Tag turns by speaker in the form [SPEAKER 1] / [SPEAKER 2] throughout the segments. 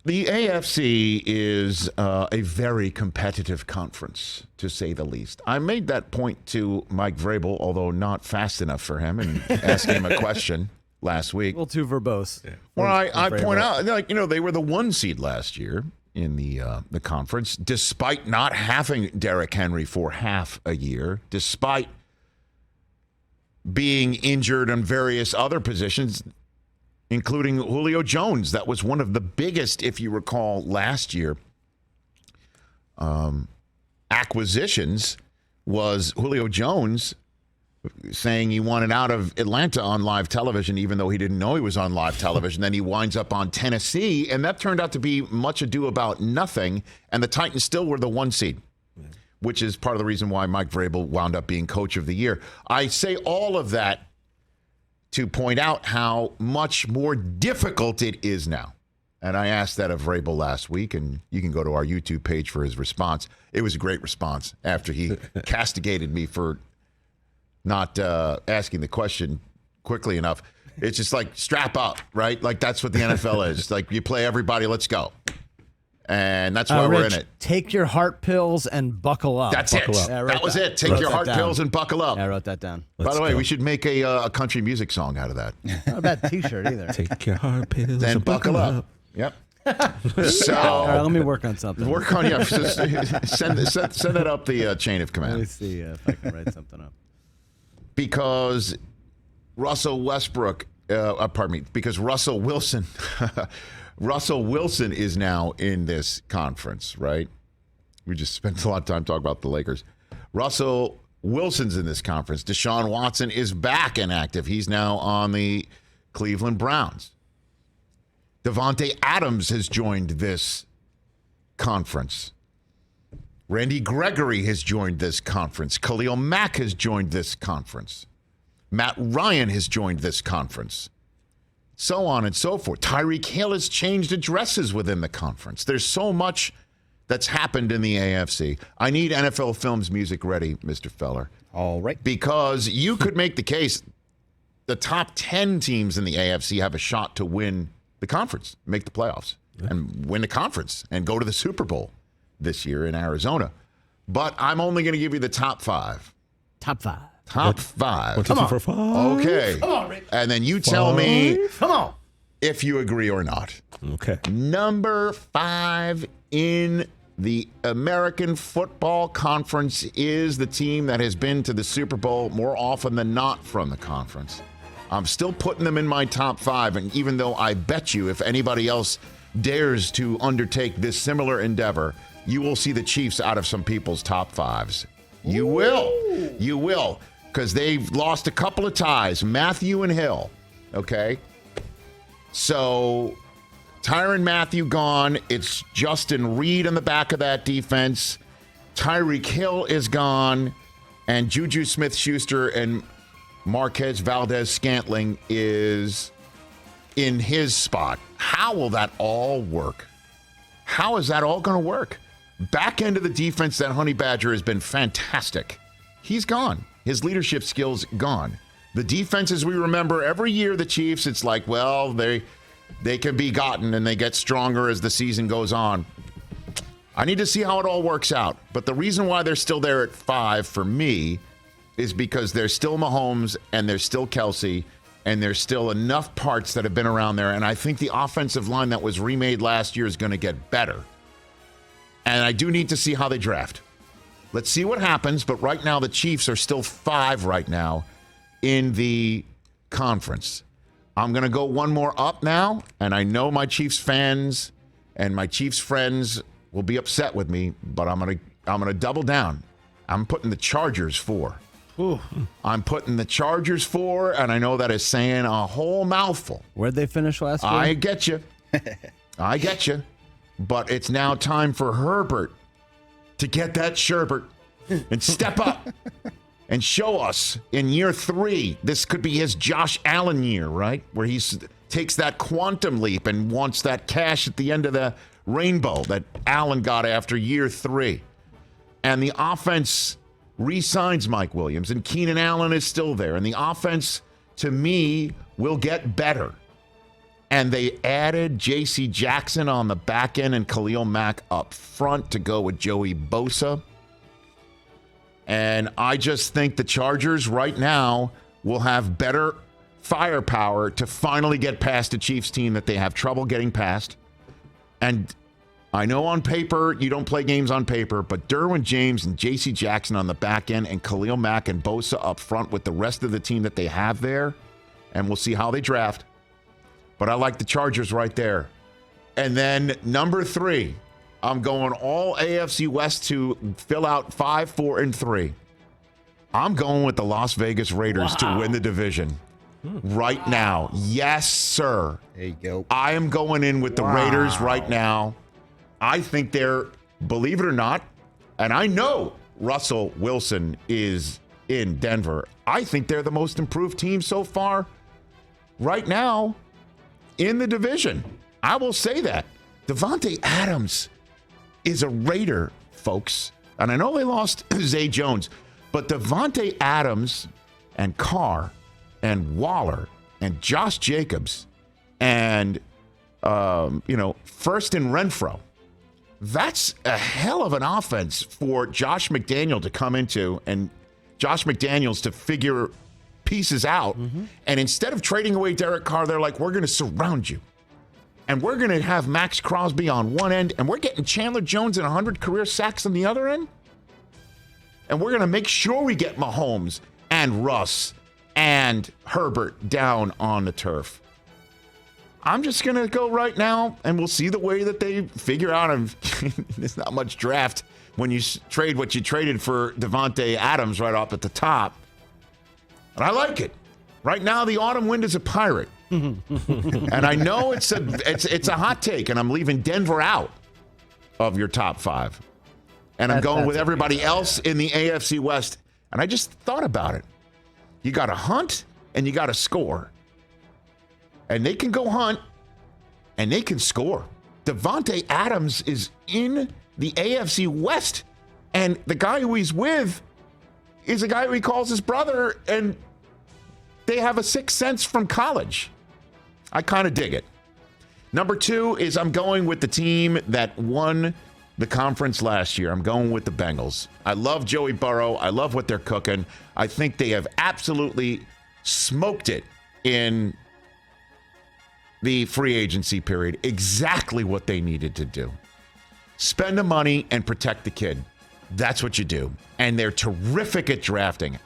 [SPEAKER 1] The AFC is a very competitive conference, to say the least. I made that point to Mike Vrabel, although not fast enough for him, and asking him a question last week.
[SPEAKER 2] A little too verbose.
[SPEAKER 1] Yeah. Well, I point out, they were the 1 seed last year in the conference, despite not having Derrick Henry for half a year, despite being injured on various other positions, including Julio Jones. That was one of the biggest, if you recall, last year acquisitions was Julio Jones saying he wanted out of Atlanta on live television, even though he didn't know he was on live television. Then he winds up on Tennessee, and that turned out to be much ado about nothing, and the Titans still were the 1 seed, which is part of the reason why Mike Vrabel wound up being coach of the year. I say all of that to point out how much more difficult it is now. And I asked that of Vrabel last week, and you can go to our YouTube page for his response. It was a great response after he castigated me for not asking the question quickly enough. It's just like, strap up, right? Like, that's what the NFL is. Like, you play everybody, let's go. And that's why we're in it.
[SPEAKER 2] Take your heart pills and buckle up.
[SPEAKER 1] That's it.
[SPEAKER 2] Yeah,
[SPEAKER 1] that was it. Take your heart pills and buckle up.
[SPEAKER 2] Yeah, I wrote that down.
[SPEAKER 1] By the way, we should make a country music song out of that.
[SPEAKER 2] Not a bad T-shirt either.
[SPEAKER 3] Take your heart pills
[SPEAKER 1] and buckle up. Yep. So,
[SPEAKER 2] all right, let me work on something.
[SPEAKER 1] Work on, yeah. Send that up the chain of command.
[SPEAKER 2] Let me see if I can write something up.
[SPEAKER 1] Because Russell Westbrook, because Russell Wilson, Russell Wilson is now in this conference, right? We just spent a lot of time talking about the Lakers. Russell Wilson's in this conference. Deshaun Watson is back and active. He's now on the Cleveland Browns. Devontae Adams has joined this conference. Randy Gregory has joined this conference. Khalil Mack has joined this conference. Matt Ryan has joined this conference. So on and so forth. Tyreek Hill has changed addresses within the conference. There's so much that's happened in the AFC. I need NFL Films music ready, Mr. Feller.
[SPEAKER 4] All right.
[SPEAKER 1] Because you could make the case the top 10 teams in the AFC have a shot to win the conference, make the playoffs, and win the conference, and go to the Super Bowl this year in Arizona. But I'm only going to give you the top 5.
[SPEAKER 2] Top 5.
[SPEAKER 1] Top 5.
[SPEAKER 3] 1, 2, 3, 4, 5.
[SPEAKER 1] Okay.
[SPEAKER 2] Come on, Rich.
[SPEAKER 1] And then you tell me if you agree or not.
[SPEAKER 3] Okay.
[SPEAKER 1] Number 5 in the American Football Conference is the team that has been to the Super Bowl more often than not from the conference. I'm still putting them in my top 5, and even though I bet you if anybody else dares to undertake this similar endeavor, you will see the Chiefs out of some people's top 5s. You will. You will, because they've lost a couple of ties, Matthew and Hill, okay? So Tyrann Mathieu gone. It's Justin Reed in the back of that defense. Tyreek Hill is gone, and Juju Smith-Schuster and Marquez Valdez-Scantling is in his spot. How will that all work? How is that all going to work? Back end of the defense, that Honey Badger has been fantastic. He's gone. His leadership skills gone. The defenses we remember every year, the Chiefs, it's like, well, they can be gotten and they get stronger as the season goes on. I need to see how it all works out. But the reason why they're still there at 5 for me is because there's still Mahomes and there's still Kelsey and there's still enough parts that have been around there. And I think the offensive line that was remade last year is going to get better. And I do need to see how they draft. Let's see what happens. But right now, the Chiefs are still 5 right now in the conference. I'm going to go one more up now. And I know my Chiefs fans and my Chiefs friends will be upset with me, but I'm going to double down. I'm putting the Chargers 4.
[SPEAKER 2] Ooh.
[SPEAKER 1] I'm putting the Chargers 4, and I know that is saying a whole mouthful.
[SPEAKER 2] Where'd they finish last year?
[SPEAKER 1] I get you. I get you. But it's now time for Herbert to get that sherbet and step up and show us in year 3. This could be his Josh Allen year, right? Where he takes that quantum leap and wants that cash at the end of the rainbow that Allen got after year 3. And the offense re-signs Mike Williams, and Keenan Allen is still there. And the offense, to me, will get better. And they added J.C. Jackson on the back end and Khalil Mack up front to go with Joey Bosa. And I just think the Chargers right now will have better firepower to finally get past a Chiefs team that they have trouble getting past. And I know on paper, you don't play games on paper, but Derwin James and J.C. Jackson on the back end and Khalil Mack and Bosa up front with the rest of the team that they have there. And we'll see how they draft. But I like the Chargers right there. And then number 3, I'm going all AFC West to fill out 5, 4, and 3. I'm going with the Las Vegas Raiders to win the division right now. Yes, sir.
[SPEAKER 3] There you go.
[SPEAKER 1] I am going in with the Raiders right now. I think they're, believe it or not, and I know Russell Wilson is in Denver. I think they're the most improved team so far right now in the division. I will say that. Devontae Adams is a Raider, folks. And I know they lost Zay Jones, but Devontae Adams and Carr and Waller and Josh Jacobs and, First and Renfro, that's a hell of an offense for Josh McDaniel to come into and Josh McDaniels to figure pieces out. And instead of trading away Derek Carr, they're like, we're going to surround you. And we're going to have Max Crosby on one end, and we're getting Chandler Jones and 100 career sacks on the other end. And we're going to make sure we get Mahomes and Russ and Herbert down on the turf. I'm just going to go right now, and we'll see the way that they figure out. And there's not much draft when you trade what you traded for Devontae Adams right off at the top. And I like it. Right now, the autumn wind is a pirate. And I know it's a hot take, and I'm leaving Denver out of your top 5. And I'm going with everybody else in the AFC West. And I just thought about it. You got to hunt, and you got to score. And they can go hunt, and they can score. Devontae Adams is in the AFC West, and the guy who he's with is a guy who he calls his brother, and they have a sixth sense from college. I kind of dig it. Number 2 is I'm going with the team that won the conference last year. I'm going with the Bengals. I love Joey Burrow. I love what they're cooking. I think they have absolutely smoked it in the free agency period. Exactly what they needed to do. Spend the money and protect the kid. That's what you do. And they're terrific at drafting.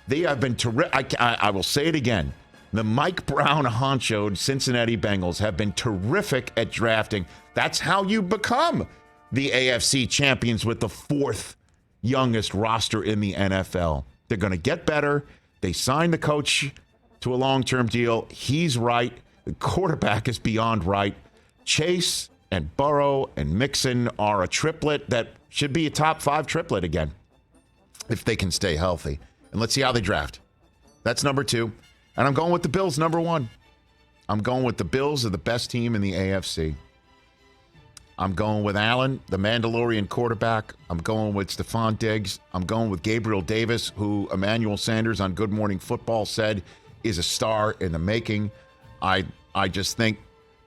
[SPEAKER 1] They have been terrific. I will say it again. The Mike Brown honchoed Cincinnati Bengals have been terrific at drafting. That's how you become the AFC champions with the 4th youngest roster in the NFL. They're going to get better. They signed the coach to a long-term deal. He's right. The quarterback is beyond right. Chase and Burrow and Mixon are a triplet that should be a top 5 triplet again if they can stay healthy. And let's see how they draft. That's number 2. And I'm going with the Bills, number 1. I'm going with the Bills are the best team in the AFC. I'm going with Allen, the Mandalorian quarterback. I'm going with Stephon Diggs. I'm going with Gabriel Davis, who Emmanuel Sanders on Good Morning Football said is a star in the making. I just think,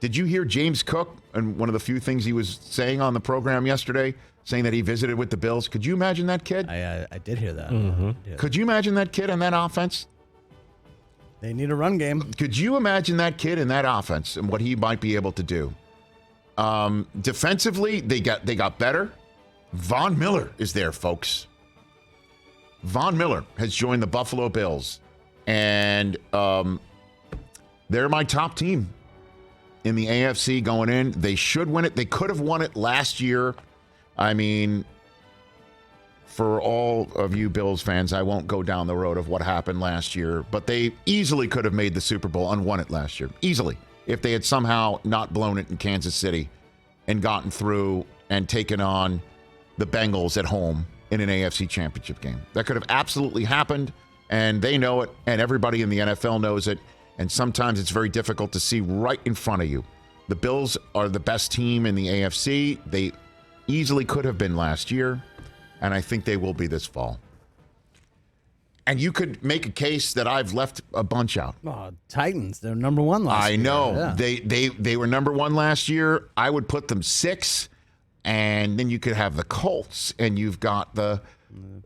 [SPEAKER 1] did you hear James Cook and one of the few things he was saying on the program yesterday, saying that he visited with the Bills? Could you imagine that kid?
[SPEAKER 2] I did hear that. Yeah.
[SPEAKER 1] Could you imagine that kid in that offense?
[SPEAKER 2] They need a run game.
[SPEAKER 1] Could you imagine that kid in that offense and what he might be able to do? Defensively, they got better. Von Miller is there, folks. Von Miller has joined the Buffalo Bills, and they're my top team in the AFC going in. They should win it. They could have won it last year. I mean, for all of you Bills fans, I won't go down the road of what happened last year, but they easily could have made the Super Bowl and won it last year. Easily. If they had somehow not blown it in Kansas City and gotten through and taken on the Bengals at home in an AFC championship game. That could have absolutely happened, and they know it, and everybody in the NFL knows it, and sometimes it's very difficult to see right in front of you. The Bills are the best team in the AFC. They easily could have been last year, and I think they will be this fall. And you could make a case that I've left a bunch out.
[SPEAKER 2] Oh, Titans, they're number one last year.
[SPEAKER 1] I know.
[SPEAKER 2] Yeah.
[SPEAKER 1] They were number one last year. I would put them 6. And then you could have the Colts, and you've got the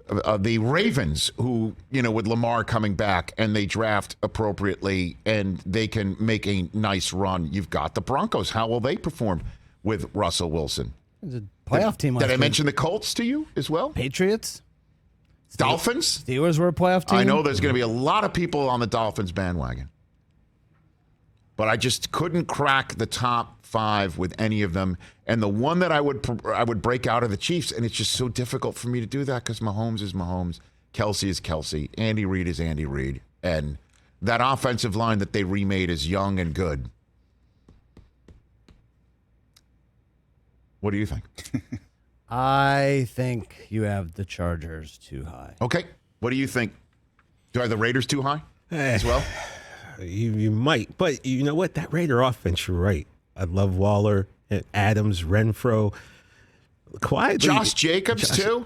[SPEAKER 1] Ravens, who, with Lamar coming back, and they draft appropriately, and they can make a nice run. You've got the Broncos. How will they perform with Russell Wilson?
[SPEAKER 2] It's a playoff team.
[SPEAKER 1] Did I mention the Colts to you as well?
[SPEAKER 2] Patriots?
[SPEAKER 1] Dolphins?
[SPEAKER 2] Steelers were a playoff team?
[SPEAKER 1] I know there's going to be a lot of people on the Dolphins bandwagon. But I just couldn't crack the top 5 with any of them. And the one that I would break out of the Chiefs, and it's just so difficult for me to do that because Mahomes is Mahomes, Kelsey is Kelsey, Andy Reid is Andy Reid. And that offensive line that they remade is young and good. What do you think?
[SPEAKER 2] I think you have the Chargers too high.
[SPEAKER 1] Okay. What do you think? Do I have the Raiders too high as well?
[SPEAKER 3] You might, but you know what? That Raider offense, you're right. I love Waller, and Adams, Renfro. Quietly,
[SPEAKER 1] Josh Jacobs too.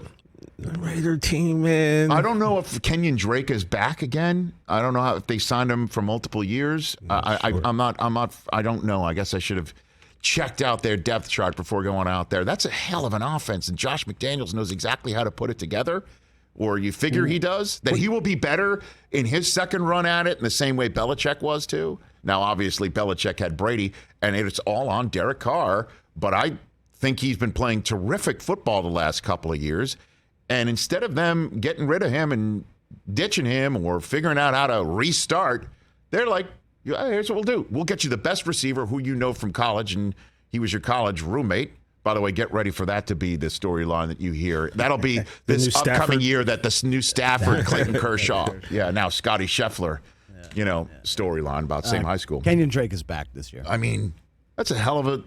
[SPEAKER 3] The Raider team, man.
[SPEAKER 1] I don't know if Kenyon Drake is back again. I don't know if they signed him for multiple years. I'm not. I don't know. I guess I should have checked out their depth chart before going out there. That's a hell of an offense, and Josh McDaniels knows exactly how to put it together. Or you figure he does, that he will be better in his second run at it in the same way Belichick was too. Now, obviously, Belichick had Brady, and it's all on Derek Carr, but I think he's been playing terrific football the last couple of years. And instead of them getting rid of him and ditching him or figuring out how to restart, they're like, here's what we'll do. We'll get you the best receiver who you know from college, and he was your college roommate. By the way, get ready for that to be the storyline that you hear. That'll be this upcoming year that this new Stafford, Clayton Kershaw. Yeah, now Scotty Scheffler, storyline about same high school.
[SPEAKER 2] Kenyon Drake is back this year.
[SPEAKER 1] I mean, that's a hell of a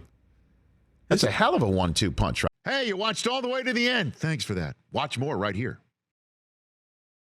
[SPEAKER 1] 1-2 punch. Right? Hey, you watched all the way to the end. Thanks for that. Watch more right here.